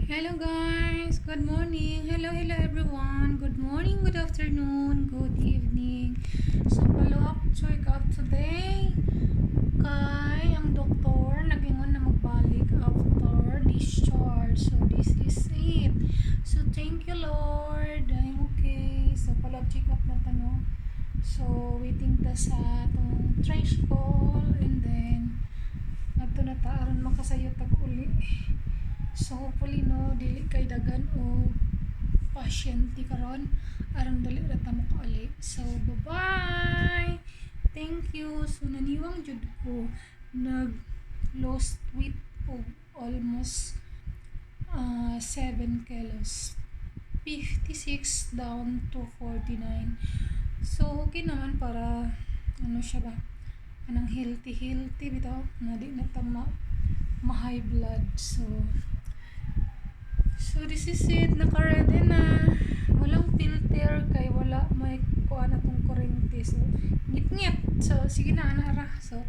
Hello guys, good morning. Hello everyone. Good morning, good afternoon, good evening. So follow up check up today kay ang doktor nagingon na magbalik after discharge. So this is it. So thank you Lord. I'm okay. So follow up check up na tano. So waiting ta sa atong trash call and then ato na ta aron makasayot tag uli. So hopefully no dili kay dagan o pasyente karon aron dali ra ta makauli. So bye bye. Thank you. So naniwang jud ko nag lost weight og almost 7 kilos. 56 down to 49. So okay naman para ano siya ba? Anang healthy bitaw na di na ta ma-high blood. So this is it, naka-ready na. Walang filter kay wala may kuha na tong kurente. So ngit-ngit. So sige na ana ra. So